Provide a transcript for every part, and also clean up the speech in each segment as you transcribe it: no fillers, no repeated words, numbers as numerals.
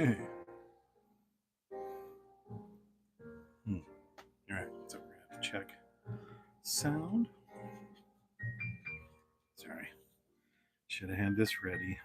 Hmm. All right, so we're gonna have to check sound. Sorry, should have had this ready.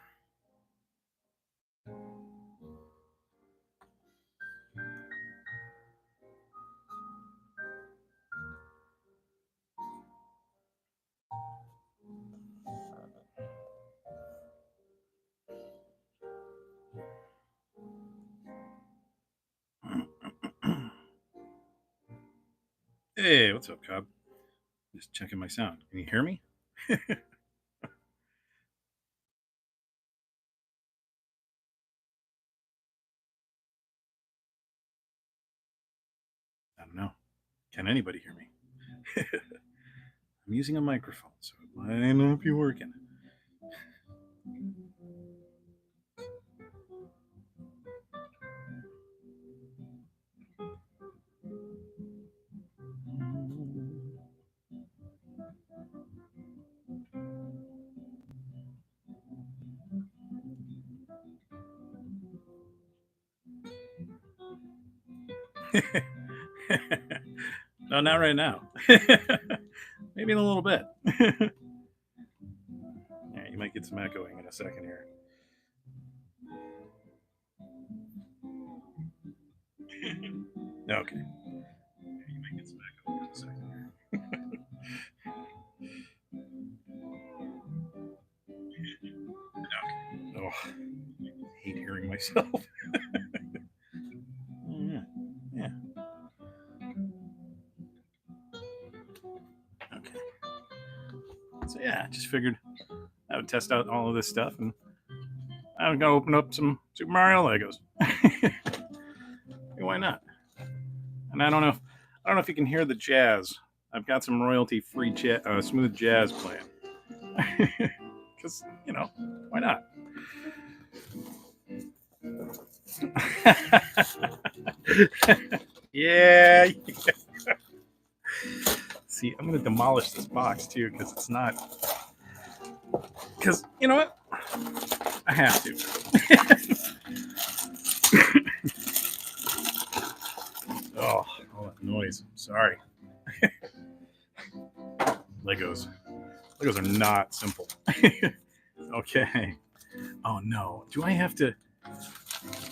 Hey, what's up, Cobb? Just checking my sound. Can you hear me? I don't know. Can anybody hear me? I'm using a microphone, so it might not be working. No, not right now. Maybe in a little bit. Yeah, you might get some echoing in a second here. Okay. You might get some echoing in a second here. Okay. Oh, I hate hearing myself. Yeah. Yeah. Okay. So yeah, just figured I would test out all of this stuff, and I'm gonna open up some Super Mario Legos. Hey, why not? And I don't know if you can hear the jazz. I've got some royalty-free smooth jazz playing. Because why not? Yeah. See, I'm gonna demolish this box too because it's not. Because you know what? I have to. Oh, all that noise. Sorry. Legos. Legos are not simple. Okay. Oh no. Do I have to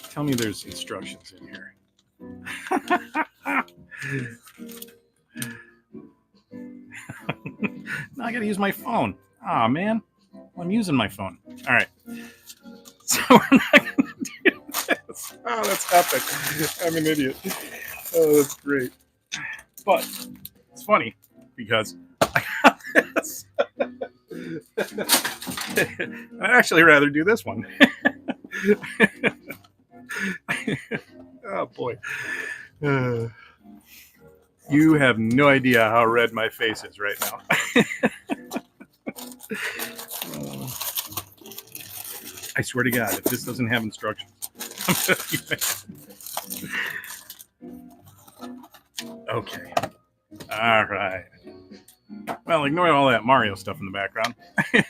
tell me there's instructions in here? Now I gotta use my phone. Aw, man. I'm using my phone. All right. So we're not gonna do this. Oh, that's epic. I'm an idiot. Oh, that's great. But it's funny because I got this. I'd actually rather do this one. Oh boy. You have no idea how red my face is right now. I swear to God, if this doesn't have instructions, I'm gonna be mad. Okay. All right. Well, ignore all that Mario stuff in the background. I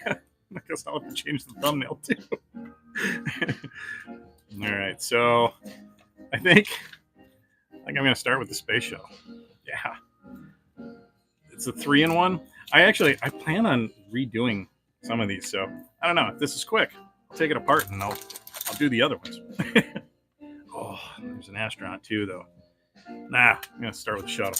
guess I'll have to change the thumbnail too. All right. So I think I'm gonna start with the space shuttle. Yeah. It's a 3-in-1. I plan on redoing some of these, so I don't know. If this is quick, I'll take it apart and I'll do the other ones. Oh, there's an astronaut too, though. Nah, I'm gonna start with the shuttle.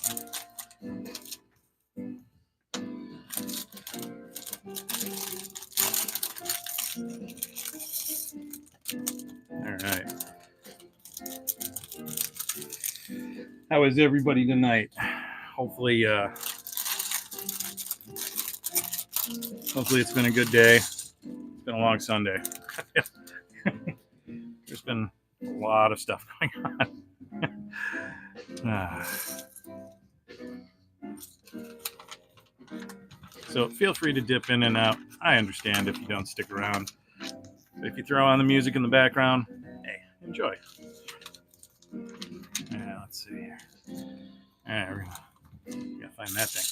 All right. How is everybody tonight? Hopefully, hopefully it's been a good day. It's been a long Sunday. There's been a lot of stuff going on. So feel free to dip in and out. I understand if you don't stick around. But if you throw on the music in the background, hey, enjoy. Yeah, let's see here. All right, we gotta find that thing.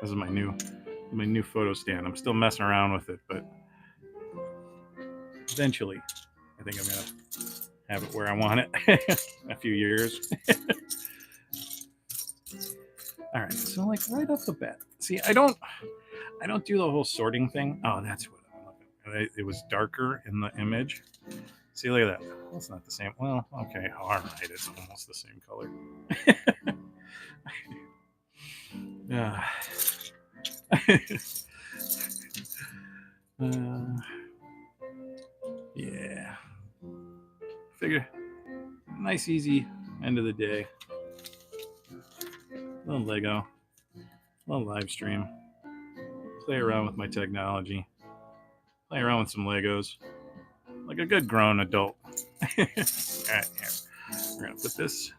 This is my new my new photo stand. I'm still messing around with it, but eventually, I think I'm gonna have it where I want it. A few years. All right, so like right off the bat, see, I don't do the whole sorting thing. Oh, that's what I'm looking at. It was darker in the image. See, look at that. That's not the same. Well, okay, all right, it's almost the same color. Yeah. Figure, nice, easy end of the day. A little Lego, a little live stream. Play around with my technology. Play around with some Legos, like a good grown adult. All right, here. We're gonna put this.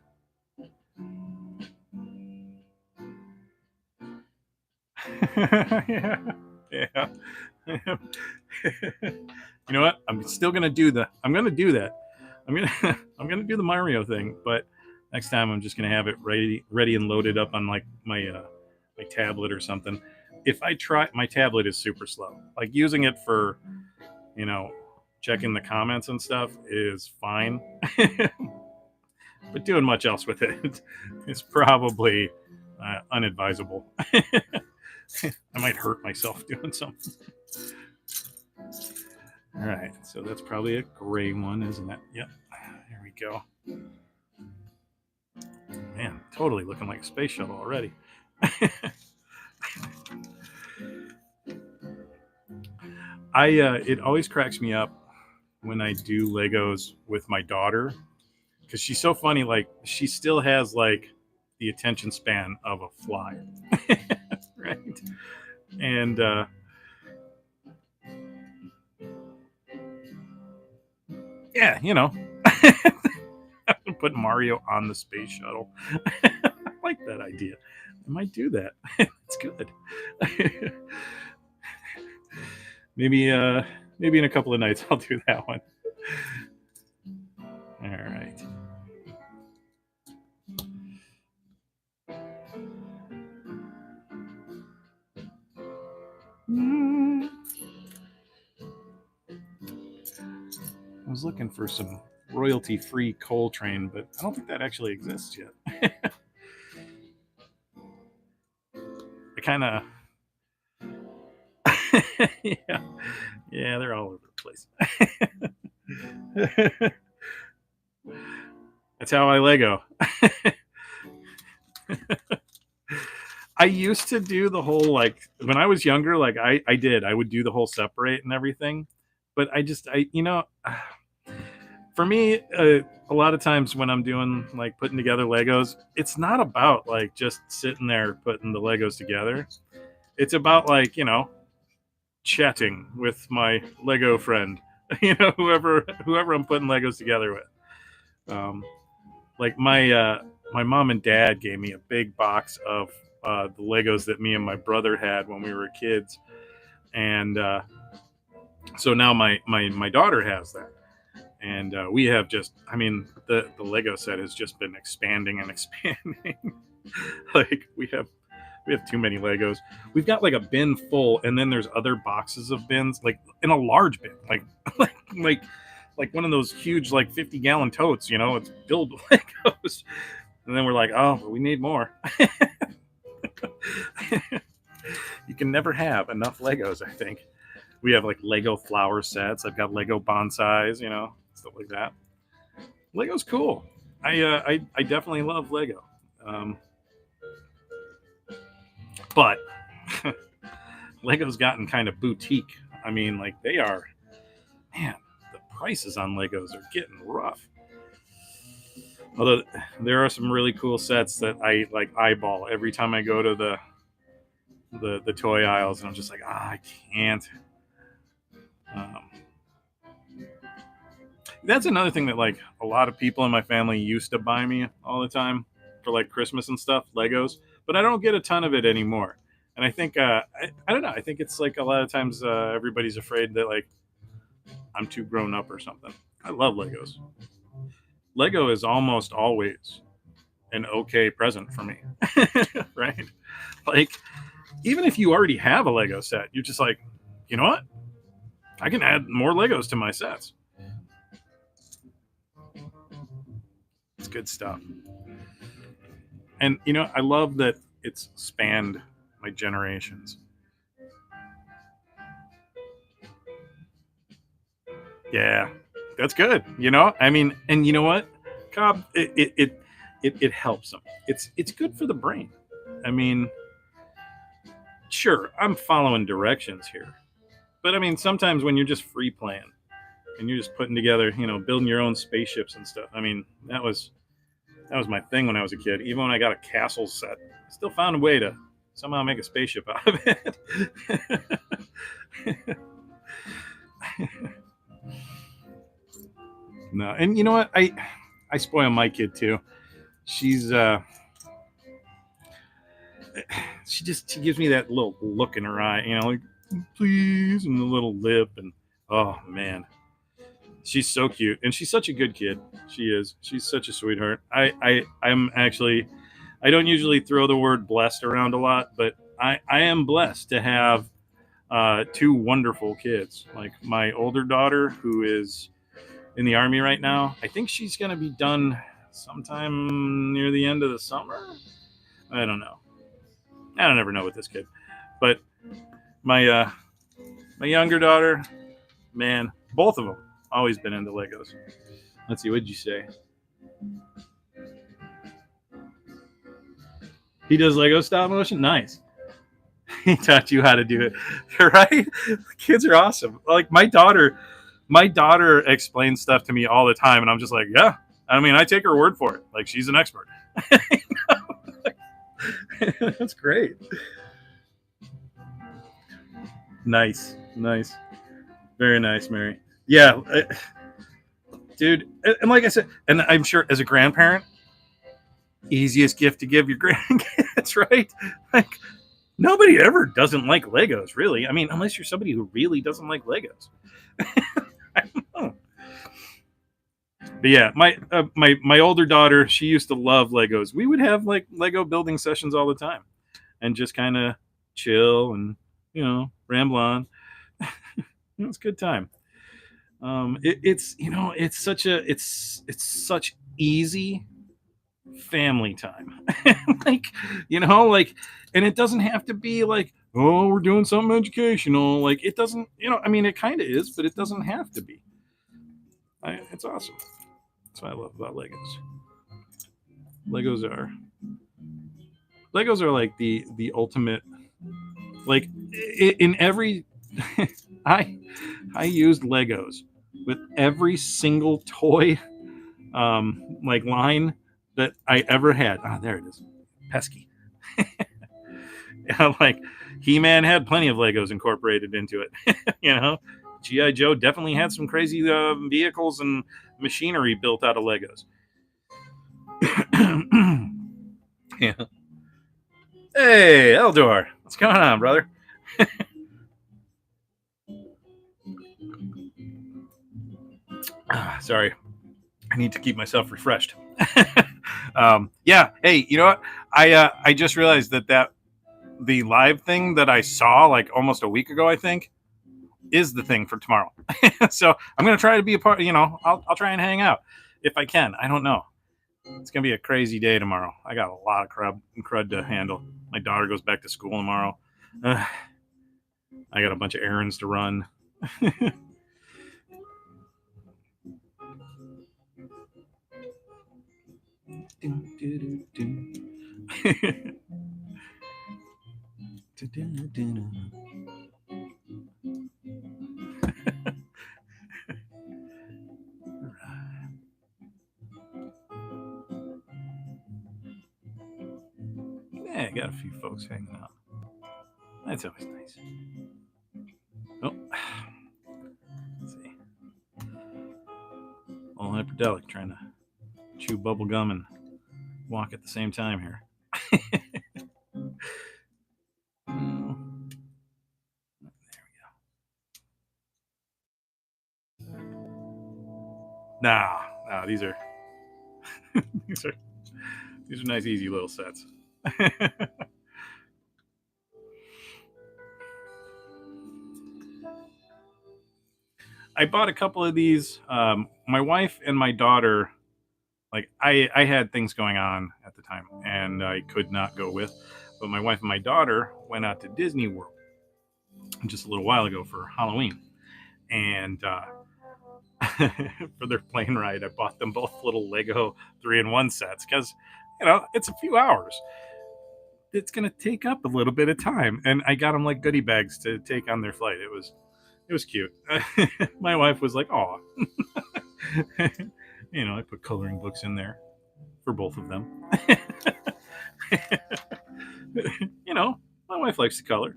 Yeah, yeah. You know what? I'm still gonna do the. I'm gonna do that. I'm gonna I'm gonna do the Mario thing, but next time I'm just gonna have it ready and loaded up on like my tablet or something. If I try, my tablet is super slow. Like using it for, you know, checking the comments and stuff is fine, but doing much else with it is probably unadvisable. I might hurt myself doing something. All right, so that's probably a gray one, isn't it? Yep. There we go. Man, totally looking like a space shuttle already. It always cracks me up when I do Legos with my daughter because she's so funny. Like she still has like the attention span of a fly, right? And yeah, you know, put Mario on the space shuttle. I like that idea. I might do that. It's good. maybe maybe in a couple of nights I'll do that one. All right. I was looking for some royalty-free Coltrane, but I don't think that actually exists yet. I kind of, yeah, yeah, they're all over the place. That's how I Lego. I used to do the whole like when I was younger, like I would do the whole separate and everything, but for me, a lot of times when I'm doing like putting together Legos, it's not about like just sitting there putting the Legos together. It's about like chatting with my Lego friend, whoever I'm putting Legos together with. Like my mom and dad gave me a big box of the Legos that me and my brother had when we were kids, and so now my daughter has that, and we have just, I mean, the Lego set has just been expanding and expanding. Like we have too many Legos. We've got like a bin full, and then there's other boxes of bins, like in a large bin, like like like one of those huge like 50-gallon totes. It's filled with Legos. And then we're like, oh, we need more. You can never have enough Legos, I think. We have like Lego flower sets. I've got Lego bonsais, stuff like that. Lego's cool. I definitely love Lego. But Lego's gotten kind of boutique. I mean, like they are, man, the prices on Legos are getting rough. Although there are some really cool sets that I like eyeball every time I go to the toy aisles, and I'm just like, I can't. That's another thing that like a lot of people in my family used to buy me all the time for like Christmas and stuff, Legos, but I don't get a ton of it anymore. And I think I don't know. I think it's like a lot of times everybody's afraid that like I'm too grown up or something. I love Legos. Lego is almost always an okay present for me, right? Like even if you already have a Lego set, you're just like, you know what? I can add more Legos to my sets. It's good stuff. And, I love that it's spanned my generations. Yeah, that's good. I mean, and you know what, Cobb, it helps them. It's good for the brain. I mean, sure, I'm following directions here, but I mean, sometimes when you're just free playing and you're just putting together, building your own spaceships and stuff. I mean, that was my thing when I was a kid. Even when I got a castle set, I still found a way to somehow make a spaceship out of it. No, and you know what? I spoil my kid too. She's she gives me that little look in her eye, like please, and the little lip, and oh man, she's so cute, and she's such a good kid. She is. She's such a sweetheart. I'm actually, I don't usually throw the word blessed around a lot, but I am blessed to have two wonderful kids. Like my older daughter, who is in the Army right now. I think she's going to be done sometime near the end of the summer. I don't know. I don't ever know with this kid. But my younger daughter, man, both of them always been into Legos. Let's see, what'd you say? He does Lego stop motion? Nice. He taught you how to do it. Right? Kids are awesome. Like my daughter explains stuff to me all the time, and I'm just like, yeah. I mean, I take her word for it. Like she's an expert. That's great. Nice. Very nice, Mary. Yeah, dude. And like I said, and I'm sure as a grandparent, easiest gift to give your grandkids, right? Like nobody ever doesn't like Legos, really. I mean, unless you're somebody who really doesn't like Legos. I don't know. But yeah, my older daughter, she used to love Legos. We would have like Lego building sessions all the time, and just kind of chill and ramble on. It was a good time. It's such easy family time. Like and it doesn't have to be like, oh, we're doing something educational. Like it doesn't, I mean, it kind of is, but it doesn't have to be. It's awesome. That's what I love about Legos. Legos are like the ultimate. Like in every, I used Legos with every single toy, like line that I ever had. Ah, there it is, pesky. Like He-Man had plenty of Legos incorporated into it. G.I. Joe definitely had some crazy vehicles and machinery built out of Legos. Yeah. Hey, Eldor, what's going on, brother? Sorry, I need to keep myself refreshed. Yeah. Hey, you know what? I just realized that the live thing that I saw like almost a week ago, I think, is the thing for tomorrow. So I'm gonna try to be a part. I'll try and hang out if I can. I don't know. It's gonna be a crazy day tomorrow. I got a lot of crud to handle. My daughter goes back to school tomorrow. I got a bunch of errands to run. Yeah, got a few folks hanging out. That's always nice. Oh, let's see. All Hyperdellic trying to chew bubble gum and walk at the same time here. No, these are these are nice, easy little sets. I bought a couple of these. My wife and my daughter, like I had things going on at the time, and I could not go with. But my wife and my daughter went out to Disney World just a little while ago for Halloween, and for their plane ride, I bought them both little Lego 3-in-1 sets because it's a few hours. It's gonna take up a little bit of time, and I got them like goodie bags to take on their flight. It was cute. My wife was like, "Oh," I put coloring books in there for both of them. you know, my wife likes to color.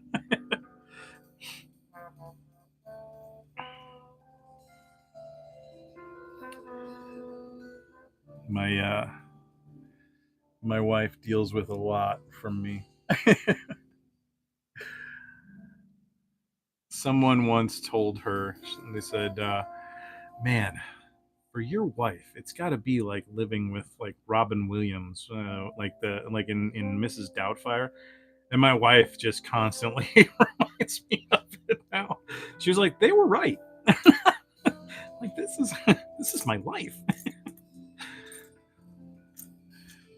My wife deals with a lot from me. Someone once told her, they said, "Man, for your wife, it's got to be like living with like Robin Williams, like in Mrs. Doubtfire." And my wife just constantly reminds me of it now. She was like, "They were right. Like this is my life."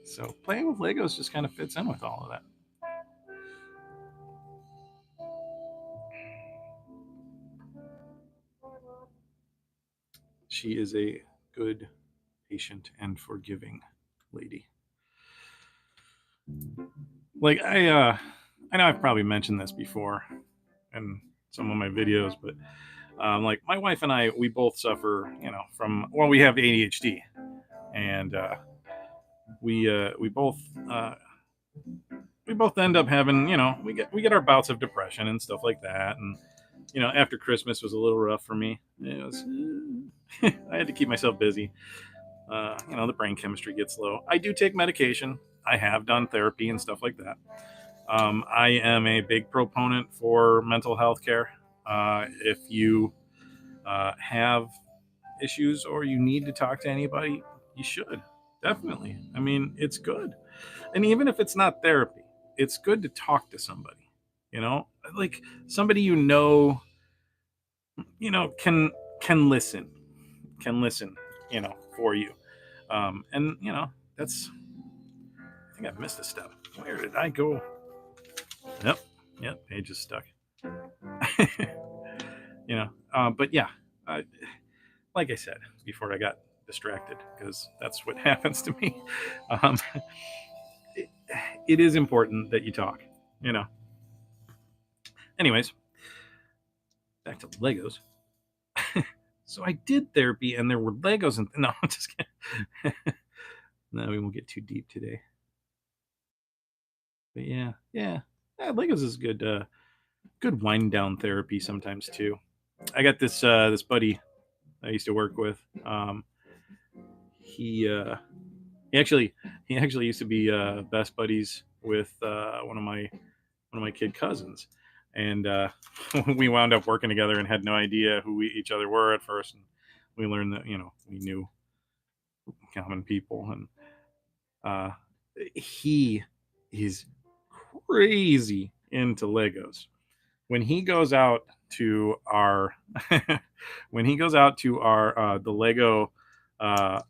So playing with Legos just kind of fits in with all of that. She is a good, patient, and forgiving lady. Like I know I've probably mentioned this before in some of my videos, but like my wife and I, we both suffer, from we have ADHD, and we both uh, we both end up having, we get our bouts of depression and stuff like that, and after Christmas was a little rough for me. It was I had to keep myself busy. The brain chemistry gets low. I do take medication. I have done therapy and stuff like that. I am a big proponent for mental health care. If you have issues or you need to talk to anybody, you should definitely. I mean, it's good, and even if it's not therapy, it's good to talk to somebody. You know, like somebody can listen, for you. And that's. I think I've missed a step. Where did I go? Yep, yep. Page is stuck. But yeah, uh, like I said before, I got distracted because that's what happens to me. Um, it, it is important that you talk. You know. Anyways, back to Legos. So I did therapy, and there were Legos, and no, I'm just kidding. No, we won't get too deep today. But yeah, Legos is good wind down therapy sometimes too. I got this buddy I used to work with. He uh, he actually he actually used to be best buddies with one of my kid cousins, and we wound up working together and had no idea who each other were at first. And we learned that we knew common people, and uh, he is crazy into Legos. When he goes out to our when he goes out to our the Lego uh,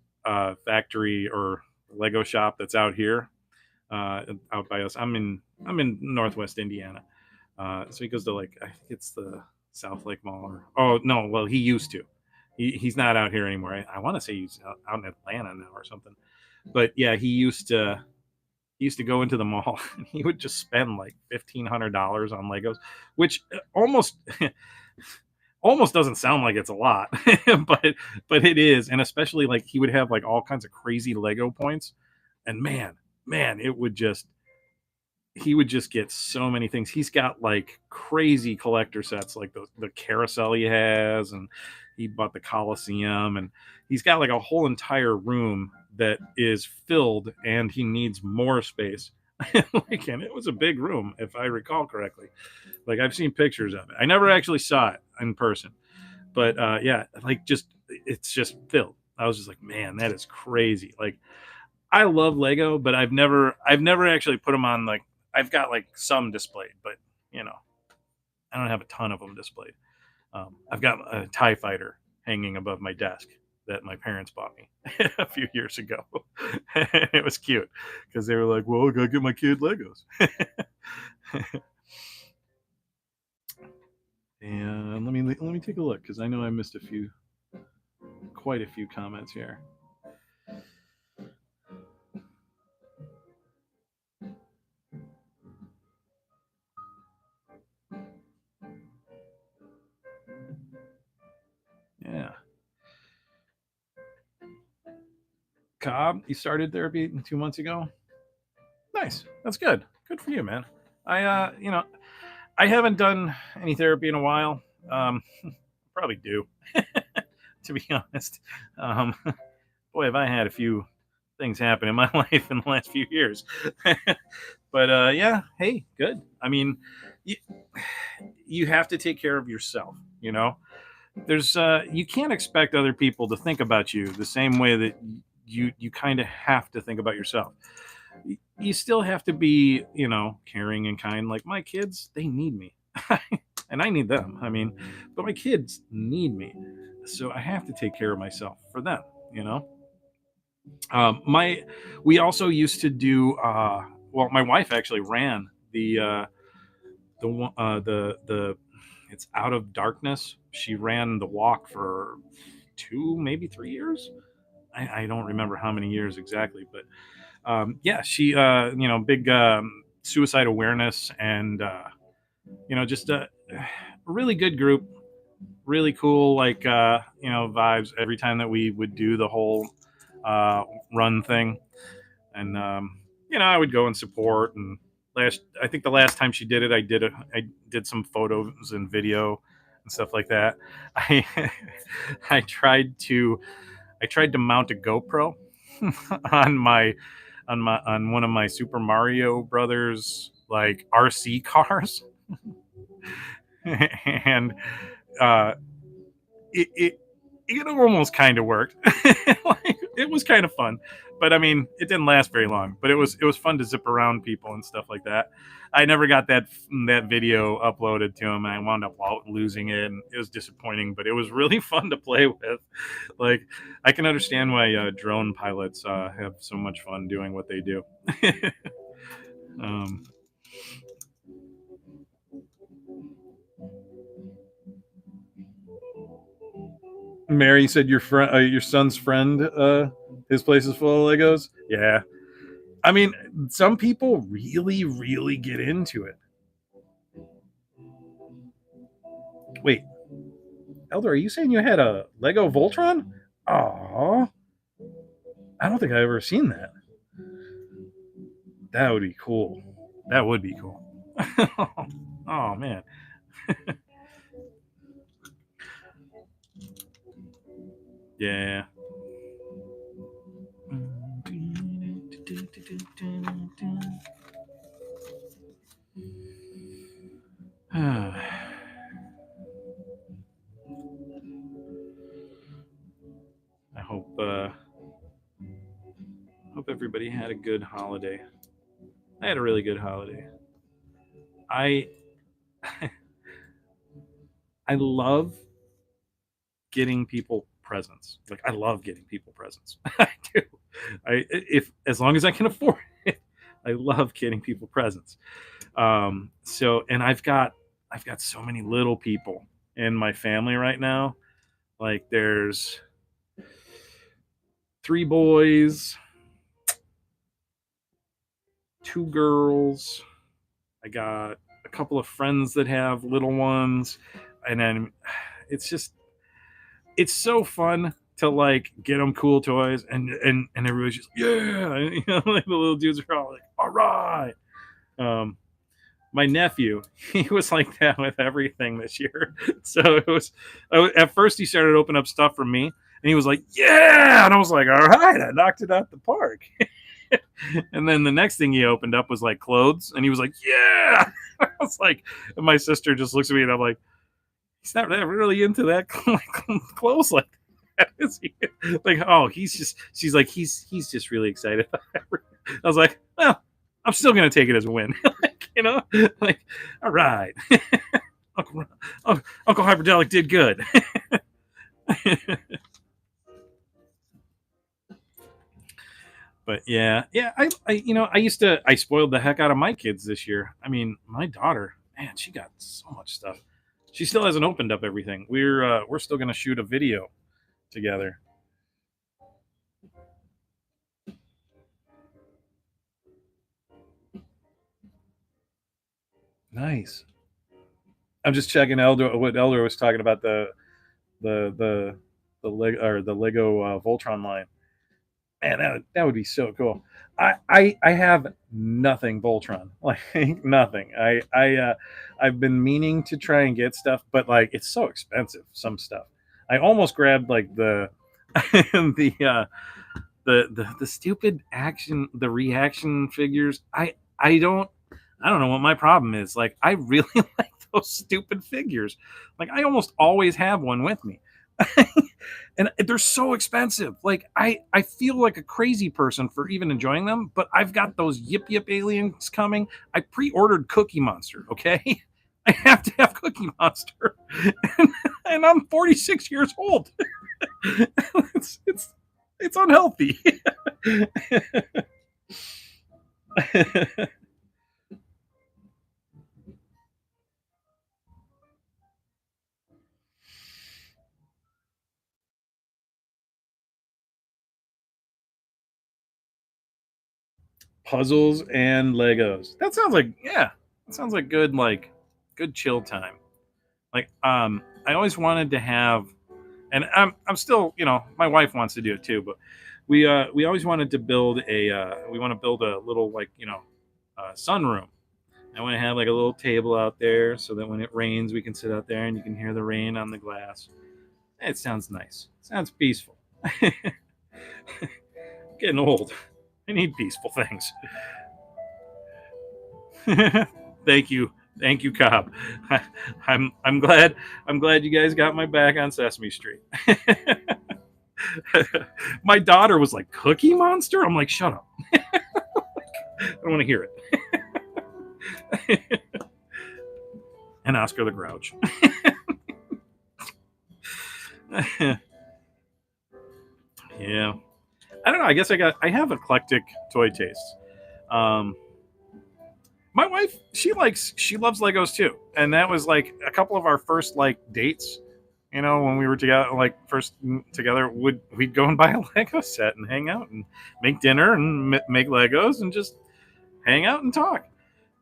factory or Lego shop that's out here, out by us. I'm in Northwest Indiana, so he goes to, like, I think it's the South Lake Mall. Oh no, well, he used to. He's not out here anymore. I want to say he's out in Atlanta now or something. But yeah, he used to go into the mall and he would just spend like $1,500 on Legos, which almost doesn't sound like it's a lot, but it is. And especially, like, he would have like all kinds of crazy Lego points, and man, he would just get so many things. He's got like crazy collector sets, like the carousel he has, and he bought the Coliseum, and he's got like a whole entire room that is filled, and he needs more space. And it was a big room, if I recall correctly. Like, I've seen pictures of it. I never actually saw it in person, but yeah, like, just it's just filled. I was just like, man, that is crazy. Like, I love Lego, but I've never actually put them on, like, I've got like some displayed, but you know, I don't have a ton of them displayed. I've got a TIE fighter hanging above my desk that my parents bought me a few years ago. It was cute because they were like, "Well, I gotta get my kid Legos." And let me take a look because I know I missed quite a few comments here. Yeah. Cobb, you started therapy 2 months ago. Nice. That's good. Good for you, man. I haven't done any therapy in a while. Probably do, to be honest. Um, boy, have I had a few things happen in my life in the last few years. But yeah, hey, good. I mean, you, you have to take care of yourself. There's you can't expect other people to think about you the same way that you kind of have to think about yourself. You still have to be, caring and kind. Like my kids, they need me, and I need them. I mean, but my kids need me, so I have to take care of myself for them. You know, my we also used to do. Well, my wife actually ran the it's Out of Darkness. She ran the walk for 2, maybe 3 years. I don't remember how many years exactly, but yeah, she big suicide awareness and just a really good group, really cool vibes every time that we would do the whole run thing, and I would go and support. And I think the last time she did it, I did some photos and video and stuff like that. I I tried to mount a GoPro on on one of my Super Mario Brothers like RC cars, and uh, it almost kind of worked. Like, it was kind of fun, but I mean, it didn't last very long. But it was fun to zip around people and stuff like that. I never got that video uploaded to him, and I wound up losing it, and it was disappointing. But it was really fun to play with. Like, I can understand why drone pilots have so much fun doing what they do. um, Mary said your son's friend, his place is full of Legos. Yeah, I mean, some people really, really get into it. Wait, Elder, are you saying you had a Lego Voltron? Aw, I don't think I've ever seen that. That would be cool. That would be cool. Oh man. Yeah. I hope everybody had a good holiday. I had a really good holiday. I I love getting people presents. Like, I love getting people presents. I do. If as long as I can afford it, I love getting people presents. So, and I've got so many little people in my family right now. Like, there's 3 boys, 2 girls. I got a couple of friends that have little ones, and then it's so fun to like get them cool toys, and everybody's just yeah, like the little dudes are all like, all right. Um, my nephew, he was like that with everything this year. So at first he started opening up stuff from me, and he was like, yeah, and I was like, all right, I knocked it out the park. And then the next thing he opened up was like clothes, and he was like, yeah. I was like, and my sister just looks at me, and I'm like, he's not really into that clothes like that, is he? Like, oh, she's like, he's just really excited. I was like, well, I'm still gonna take it as a win. Like, like, all right. Uncle Hyperdellic did good. But yeah, yeah. I spoiled the heck out of my kids this year. I mean, my daughter, man, she got so much stuff. She still hasn't opened up everything. We're still gonna shoot a video together. Nice. I'm just checking Elder what Elder was talking about the the the Lego Voltron line. Man, that would be so cool. I have nothing Voltron, like nothing. I've been meaning to try and get stuff, but like it's so expensive. Some stuff. I almost grabbed like the the the stupid the reaction figures. I don't know what my problem is. Like I really like those stupid figures. Like I almost always have one with me. And they're so expensive. Like I feel like a crazy person for even enjoying them, but I've got those Yip Yip aliens coming. I pre-ordered Cookie Monster, okay? I have to have Cookie Monster. And I'm 46 years old. It's unhealthy. Puzzles and Legos. That sounds like, yeah. That sounds like good chill time. Like I always wanted to have, and I'm still, my wife wants to do it too, but we always wanted to build we want to build a little, like, sunroom. I want to have like a little table out there so that when it rains we can sit out there and you can hear the rain on the glass. It sounds nice. It sounds peaceful. Getting old. I need peaceful things. Thank you, Cobb. I'm glad you guys got my back on Sesame Street. My daughter was like, Cookie Monster? I'm like, shut up. I don't want to hear it. And Oscar the Grouch. Yeah. I don't know. I guess I have eclectic toy tastes. Um, my wife, she loves Legos too, and that was like a couple of our first like dates. When we were together, like first together, we'd go and buy a Lego set and hang out and make dinner and make Legos and just hang out and talk.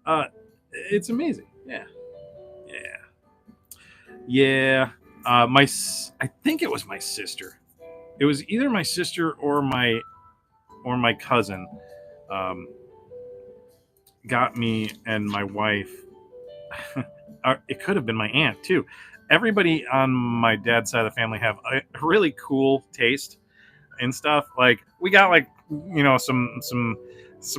Uh, it's amazing. Yeah, yeah, yeah. I think it was my sister. It was either my sister or my cousin. Um, got me and my wife. It could have been my aunt too. Everybody on my dad's side of the family have a really cool taste in stuff. Like we got like some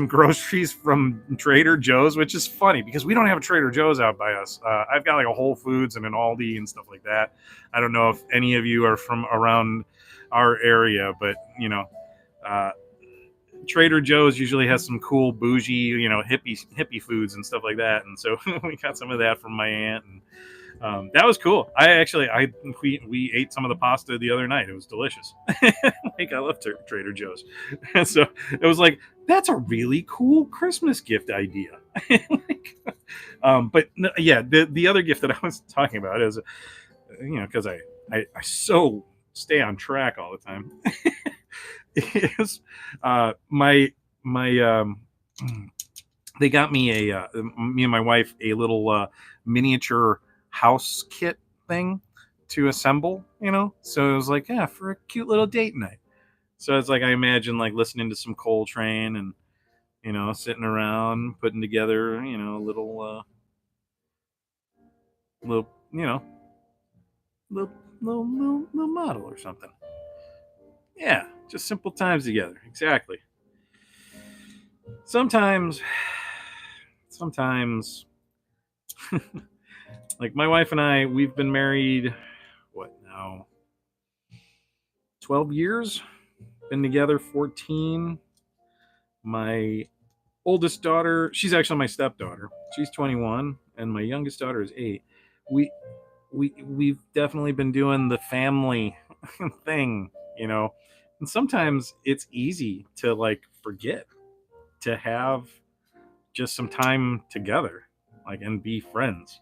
groceries from Trader Joe's, which is funny because we don't have a Trader Joe's out by us. I've got like a Whole Foods and an Aldi and stuff like that. I don't know if any of you are from around our area, but uh, Trader Joe's usually has some cool bougie, hippie foods and stuff like that. And so we got some of that from my aunt, and that was cool. We ate some of the pasta the other night. It was delicious. Like I love Trader Joe's, and so it was like that's a really cool Christmas gift idea. Like, but yeah, the other gift that I was talking about is, because I so stay on track all the time. Is my they got me me and my wife a little miniature house kit thing to assemble, so it was like, yeah, for a cute little date night. So it's like I imagine like listening to some Coltrane and sitting around putting together a little little little model or something. Yeah, just simple times together. Exactly. Sometimes like my wife and I, we've been married what now, 12 years, been together 14. My oldest daughter, she's actually my stepdaughter, she's 21, and my youngest daughter is 8. We we've definitely been doing the family thing, you know. And sometimes it's easy to like forget to have just some time together, like, and be friends.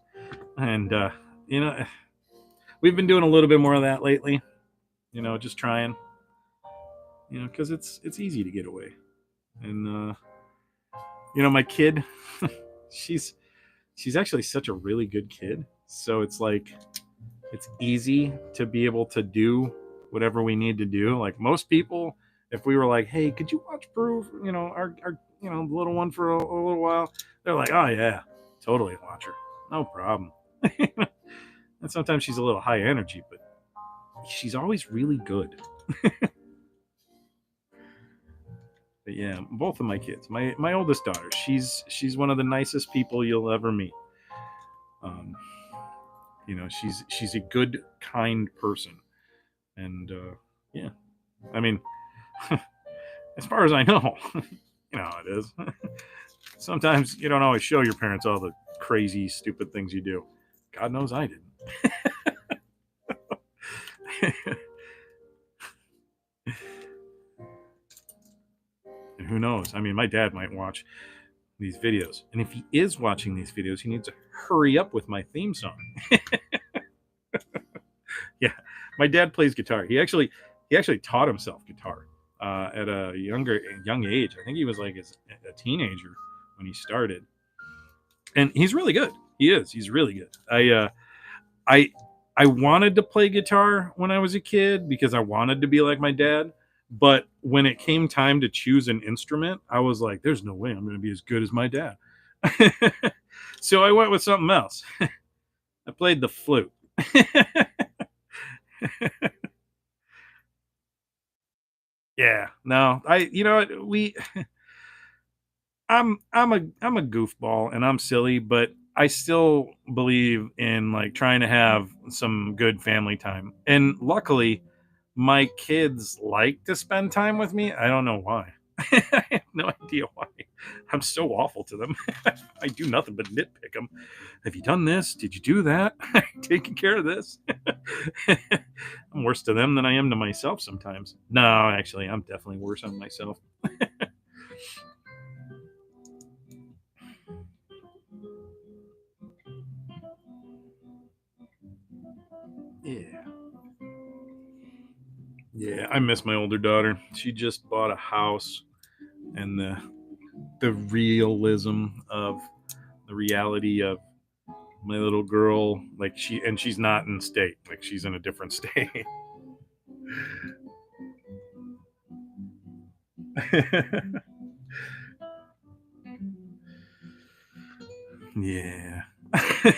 And you know, we've been doing a little bit more of that lately. You know, just trying. You know, because it's easy to get away. And you know, my kid, she's she's actually such a really good kid. So it's like it's easy to be able to do whatever we need to do. Like most people, if we were like, "Hey, could you watch Proof?" You know, our you know, little one for a little while, they're like, "Oh yeah, totally watch her, no problem." And sometimes she's a little high energy, but she's always really good. But yeah, both of my kids, my oldest daughter, she's one of the nicest people you'll ever meet. Um, you know, she's a good, kind person, and yeah, I mean, as far as I know, you know how it is. Sometimes you don't always show your parents all the crazy, stupid things you do. God knows I didn't. And who knows? I mean, my dad might watch these videos, and if he is watching these videos, he needs to hurry up with my theme song. Yeah, my dad plays guitar. He actually taught himself guitar at a young age. I think he was like a teenager when he started, and he's really good. He is. He's really good. I I wanted to play guitar when I was a kid because I wanted to be like my dad. But when it came time to choose an instrument, I was like, "There's no way I'm going to be as good as my dad." So I went with something else. I played the flute. Yeah, no, you know what, I'm a goofball and I'm silly, but I still believe in like trying to have some good family time. And luckily, my kids like to spend time with me. I don't know why. I have no idea why. I'm so awful to them. I do nothing but nitpick them. Have you done this? Did you do that? Taking care of this? I'm worse to them than I am to myself sometimes. No, actually, I'm definitely worse on myself. Yeah. Yeah, I miss my older daughter. She just bought a house, and the realism of the reality of my little girl, like she's not in state, like she's in a different state. Yeah. I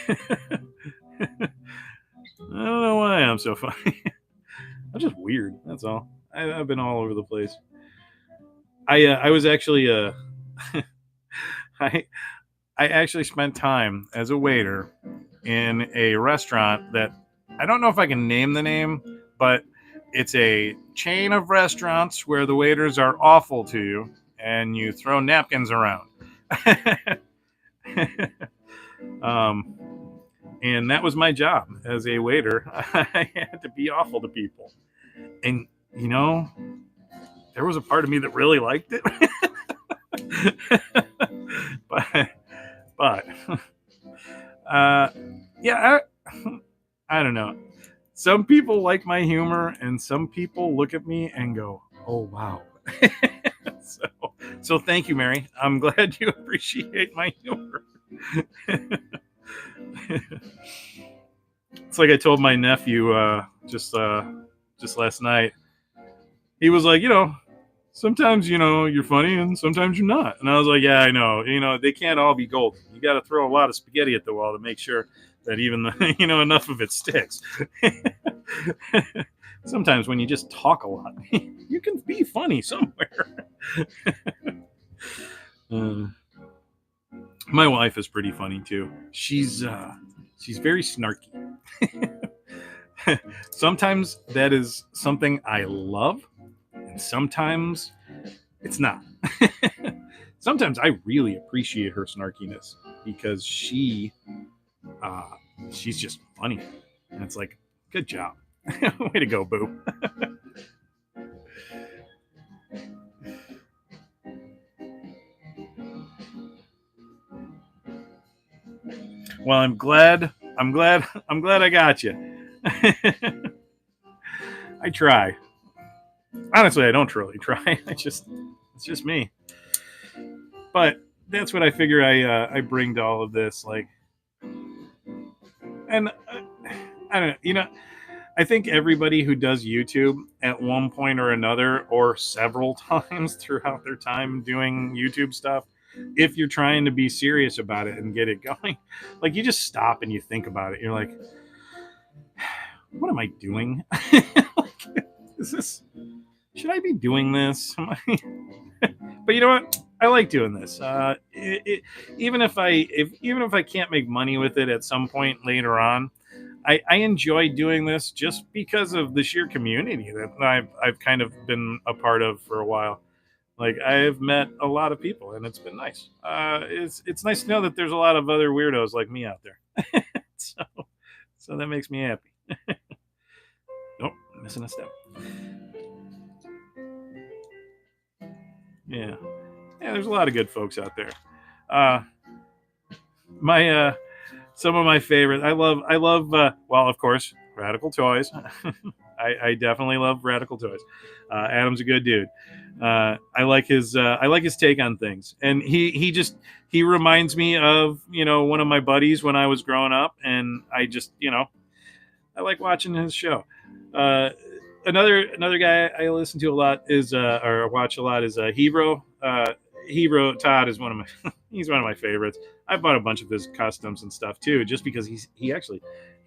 don't know why I'm so funny. I'm just weird. That's all. I've been all over the place. I was actually I I actually spent time as a waiter in a restaurant that I don't know if I can name the name, but it's a chain of restaurants where the waiters are awful to you and you throw napkins around. um, and that was my job as a waiter. I had to be awful to people. And, you know, there was a part of me that really liked it. but, but uh, yeah, I don't know. Some people like my humor, and some people look at me and go, "Oh wow." so, so thank you, Mary. I'm glad you appreciate my humor. It's like I told my nephew just last night. He was like, sometimes you're funny and sometimes you're not. And I was like, yeah, I know. They can't all be golden. You got to throw a lot of spaghetti at the wall to make sure that even the enough of it sticks. Sometimes when you just talk a lot, you can be funny somewhere. Uh, my wife is pretty funny too. She's very snarky. Sometimes that is something I love, and sometimes it's not. Sometimes I really appreciate her snarkiness because uh, she's just funny, and it's like, good job. Way to go, Boo. Well, I'm glad. I'm glad I got you. I try. Honestly, I don't truly try. It's just me. But that's what I figure I bring to all of this. Like, and I don't know. I think everybody who does YouTube at one point or another, or several times throughout their time doing YouTube stuff, if you're trying to be serious about it and get it going, like you just stop and you think about it. You're like, what am I doing? Like, is this? Should I be doing this? But you know what? I like doing this. Even if I can't make money with it at some point later on, I enjoy doing this just because of the sheer community that I've kind of been a part of for a while. Like I've met a lot of people, and it's been nice. It's nice to know that there's a lot of other weirdos like me out there. so so that makes me happy. Nope, missing a step. Yeah, yeah. There's a lot of good folks out there. Uh, my Some of my favorite. I love. Well, of course, Radical Toys. I definitely love Radical Toys. Adam's a good dude. I like his take on things, and he reminds me of one of my buddies when I was growing up, and I like watching his show. Uh, another guy I listen to a lot is or watch a lot is Hero. Hero Todd is one of my he's one of my favorites. I bought a bunch of his customs and stuff too, just because he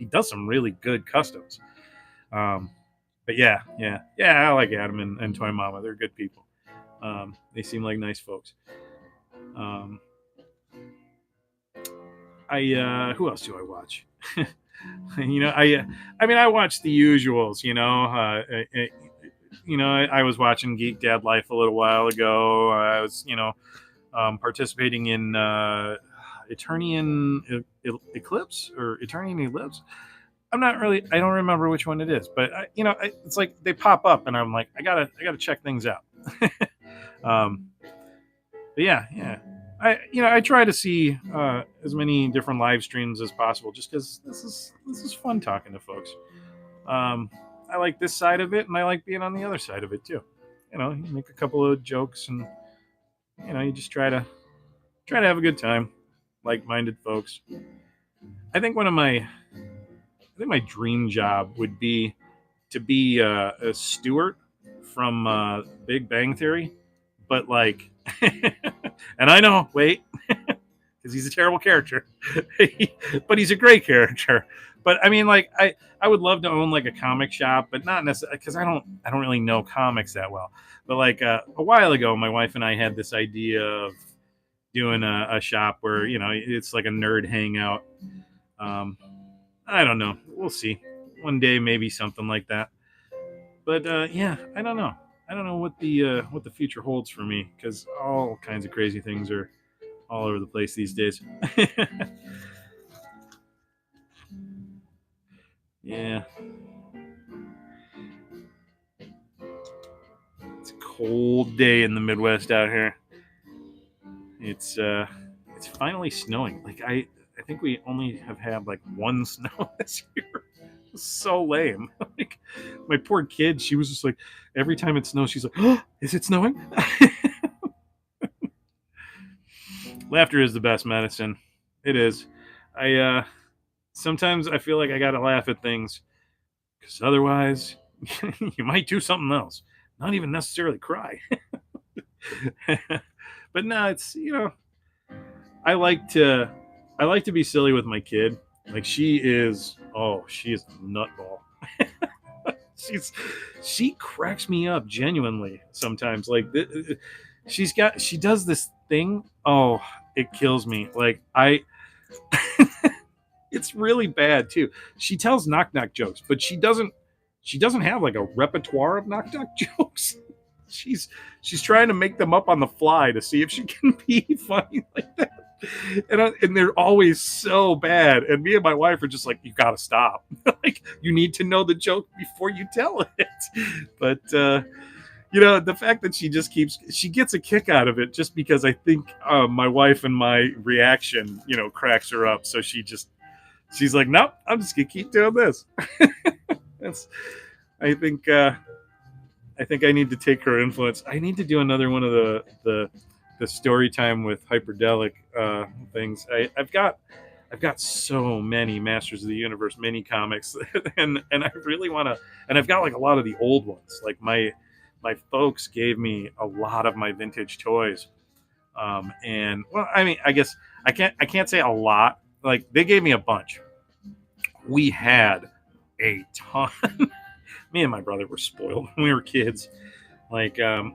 does some really good customs. Um, but yeah, I like Adam and Toy Mama. They're good people. They seem like nice folks. Um, I Who else do I watch? I mean, I watch the usuals. I was watching Geek Dad Life a little while ago. I was participating in Eternian Eclipse or Eternian Eclipse. I don't remember which one it is, but it's like they pop up, and I'm like, I gotta check things out. um, but yeah. I try to see as many different live streams as possible, just because this is fun talking to folks. I like this side of it, and I like being on the other side of it too. You make a couple of jokes, and you just try to have a good time, like-minded folks. I think my dream job would be to be a Stewart from Big Bang Theory, but like, and I know, wait, because he's a terrible character, but he's a great character. But I mean, like, I would love to own like a comic shop, but not necessarily because I don't really know comics that well. But like a while ago, my wife and I had this idea of doing a shop where it's like a nerd hangout. I don't know. We'll see. One day, maybe something like that. But yeah, I don't know. I don't know what the future holds for me, because all kinds of crazy things are all over the place these days. Yeah, it's a cold day in the Midwest out here. It's finally snowing. Like I think we only have had like one snow this year. It's so lame. Like my poor kid, she was just like every time it snows, she's like, "Oh, is it snowing?" Laughter is the best medicine. It is. I Sometimes I feel like I gotta laugh at things, because otherwise you might do something else. Not even necessarily cry. But no, it's I like to I like to be silly with my kid. Like she is a nutball. She cracks me up genuinely sometimes. Like she does this thing. Oh, it kills me. Like it's really bad too. She tells knock knock jokes, but she doesn't have like a repertoire of knock knock jokes. She's trying to make them up on the fly to see if she can be funny like that. And they're always so bad. And me and my wife are just like, you gotta stop. Like, you need to know the joke before you tell it. But the fact that she gets a kick out of it just because I think my wife and my reaction, cracks her up. So she's like, nope, I'm just gonna keep doing this. That's I think I need to take her influence. I need to do another one of the story time with Hyperdellic things. I've got so many Masters of the Universe mini comics, and I really want to. And I've got like a lot of the old ones. Like my folks gave me a lot of my vintage toys, and well, I mean, I guess I can't say a lot. Like, they gave me a bunch. We had a ton. Me and my brother were spoiled when we were kids. Like, I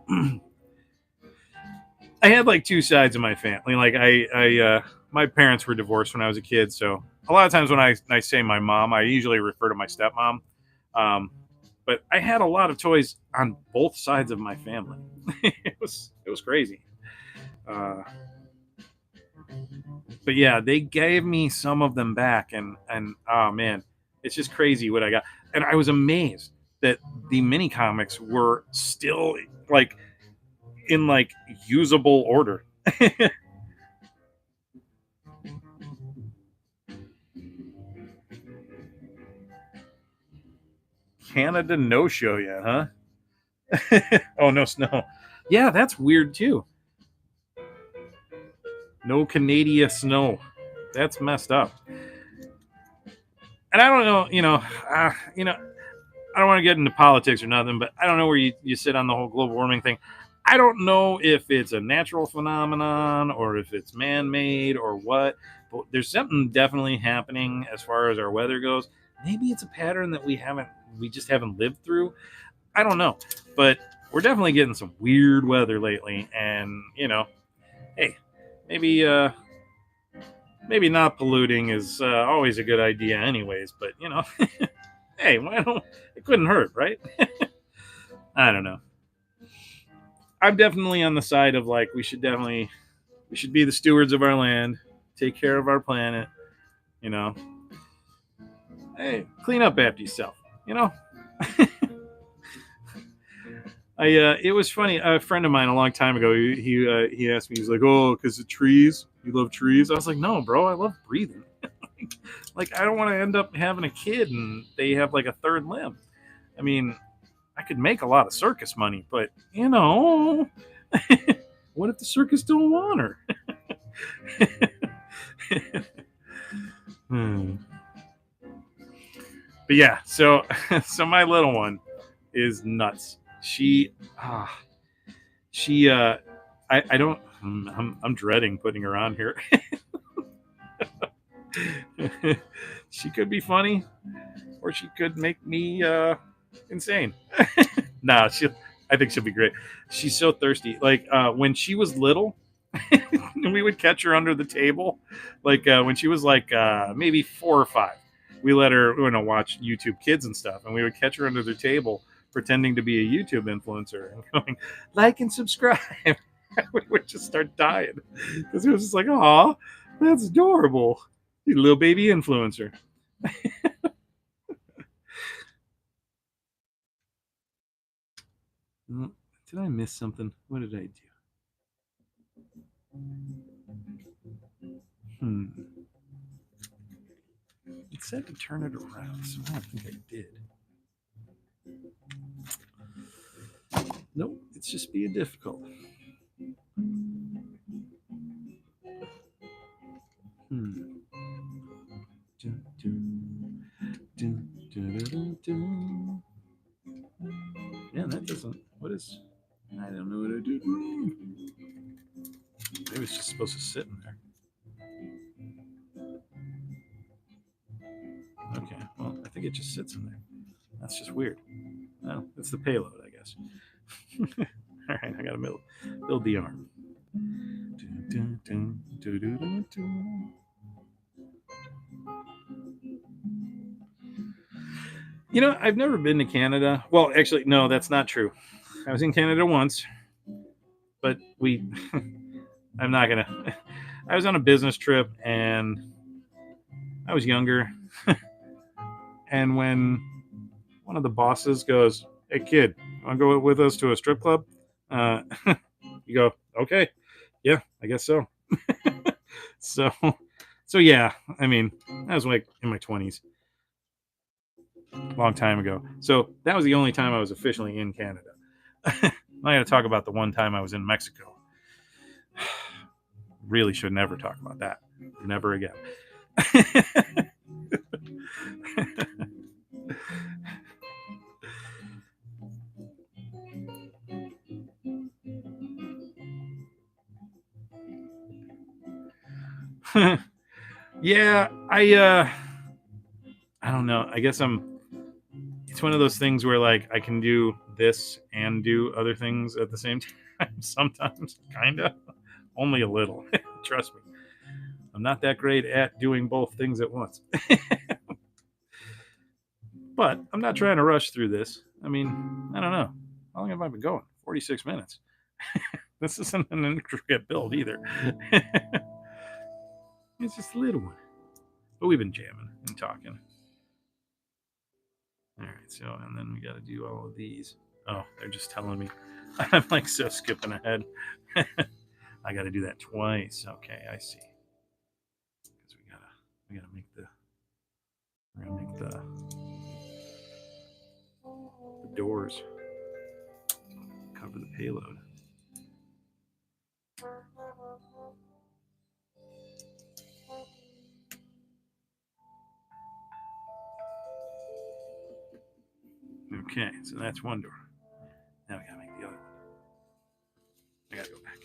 had like two sides of my family. Like, my parents were divorced when I was a kid, so a lot of times when I say my mom, I usually refer to my stepmom. Um, but I had a lot of toys on both sides of my family. It was crazy. Uh, but yeah, they gave me some of them back, and oh man, it's just crazy what I got. And I was amazed that the mini comics were still like in like usable order. Canada no show yet, huh? Oh, no snow. Yeah, that's weird too. No Canada snow. That's messed up. And I don't know, I don't want to get into politics or nothing, but I don't know where you sit on the whole global warming thing. I don't know if it's a natural phenomenon or if it's man made or what, but there's something definitely happening as far as our weather goes. Maybe it's a pattern that we just haven't lived through. I don't know, but we're definitely getting some weird weather lately. And, hey, maybe, maybe not polluting is always a good idea, anyways, but, hey, why don't it couldn't hurt, right? I don't know. I'm definitely on the side of like we should be the stewards of our land, take care of our planet, you know. Hey, clean up after yourself, you know. It was funny. A friend of mine a long time ago, he asked me, he's like, "Oh, because of trees, you love trees?" I was like, "No, bro, I love breathing. Like, I don't want to end up having a kid and they have like a third limb. I mean, I could make a lot of circus money, but what if the circus don't want her?" Hmm. But yeah, so so my little one is nuts. She I don't I'm dreading putting her on here. She could be funny or she could make me insane. Nah, she I think she'll be great. She's so thirsty. Like when she was little, we would catch her under the table. Like when she was like maybe 4 or 5, we let her watch YouTube Kids and stuff, and we would catch her under the table pretending to be a YouTube influencer and going like and subscribe. We would just start dying because it was just like, "Aw, that's adorable, you little baby influencer." Did I miss something? What did I do? Hmm. It said to turn it around, so I don't think I did. Nope, it's just being difficult. Hmm. Dun, dun, dun, dun, dun, dun. Yeah, that doesn't. What is? I don't know what I did wrong. Maybe it's just supposed to sit in there. Okay, well, I think it just sits in there. That's just weird. No, it's the payload, I guess. All right, I got to build the arm. Dun, dun, dun, dun, dun, dun. I've never been to Canada. Well, actually, no, that's not true. I was in Canada once, but I'm not gonna. I was on a business trip and I was younger. And when one of the bosses goes, "Hey kid, want to go with us to a strip club?" Uh, you go, "Okay, yeah, I guess so." So, so yeah. I mean, I was like in my 20s, a long time ago. So that was the only time I was officially in Canada. I got to talk about the one time I was in Mexico. Really should never talk about that. Never again. Yeah, I don't know. I guess it's one of those things where like I can do this and do other things at the same time sometimes, kind of. Only a little. Trust me. I'm not that great at doing both things at once. But I'm not trying to rush through this. I mean, I don't know. How long have I been going? 46 minutes. This isn't an intricate build either. It's just a little one. But we've been jamming and talking. All right, so, and then we got to do all of these. Oh, they're just telling me. I'm like so skipping ahead. I got to do that twice. Okay, I see. Because we gotta make we're gonna make the doors cover the payload. Okay, so that's one door. Now we gotta make the other one. I gotta go back.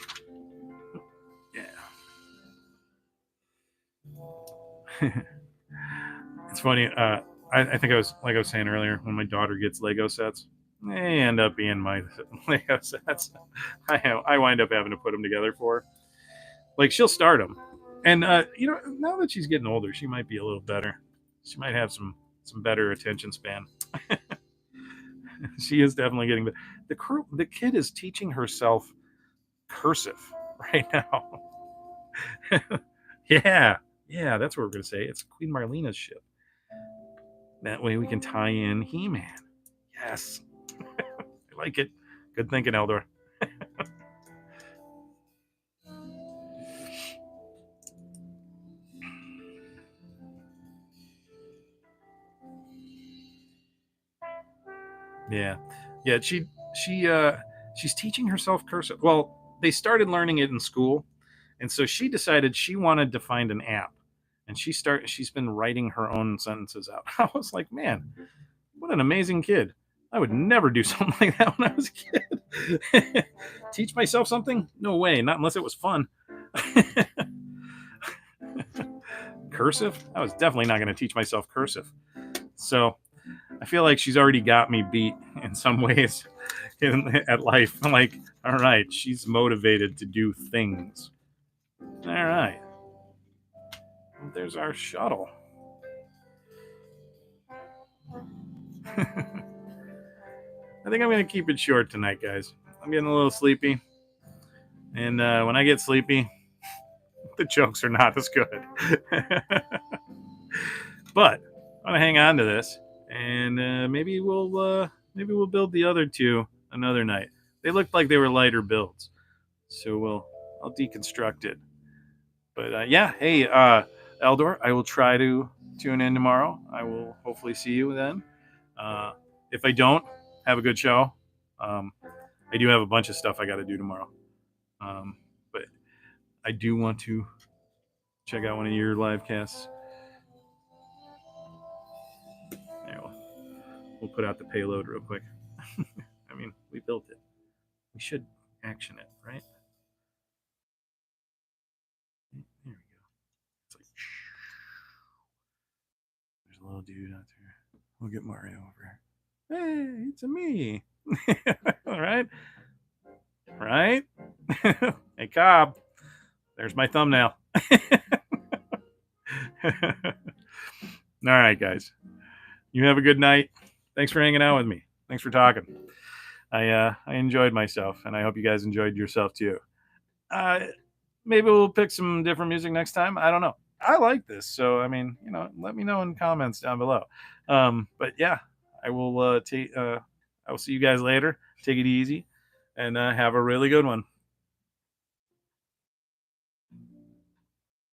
Yeah. It's funny. I think I was like I was saying earlier, when my daughter gets Lego sets, they end up being my Lego sets. I wind up having to put them together for her. Like she'll start them, and now that she's getting older, she might be a little better. She might have some better attention span. She is definitely getting the kid is teaching herself cursive right now. Yeah, yeah, that's what we're gonna say. It's Queen Marlena's ship. That way we can tie in He-Man. Yes, I like it. Good thinking, Eldor. Yeah, yeah. She's teaching herself cursive. Well, they started learning it in school, and so she decided she wanted to find an app, and she's been writing her own sentences out. I was like, man, what an amazing kid. I would never do something like that when I was a kid. Teach myself something? No way, not unless it was fun. Cursive? I was definitely not going to teach myself cursive. So I feel like she's already got me beat in some ways at life. I'm like, all right, she's motivated to do things. All right. There's our shuttle. I think I'm going to keep it short tonight, guys. I'm getting a little sleepy. And when I get sleepy, the jokes are not as good. But I'm going to hang on to this. And maybe we'll build the other two another night. They looked like they were lighter builds. So I'll deconstruct it. But yeah, hey, Eldor, I will try to tune in tomorrow. I will hopefully see you then. Uh, if I don't, have a good show. I do have a bunch of stuff I got to do tomorrow. But I do want to check out one of your live casts. There, we'll put out the payload real quick. I mean, we built it. We should action it, right? There we go. It's like, there's a little dude out there. We'll get Mario over here. Hey, it's a me. All right. Right? Hey, Cobb. There's my thumbnail. All right, guys. You have a good night. Thanks for hanging out with me. Thanks for talking. I enjoyed myself, and I hope you guys enjoyed yourself too. maybe we'll pick some different music next time. I don't know. I like this, so I mean, let me know in comments down below. But yeah, I will take. I will see you guys later. Take it easy, and have a really good one.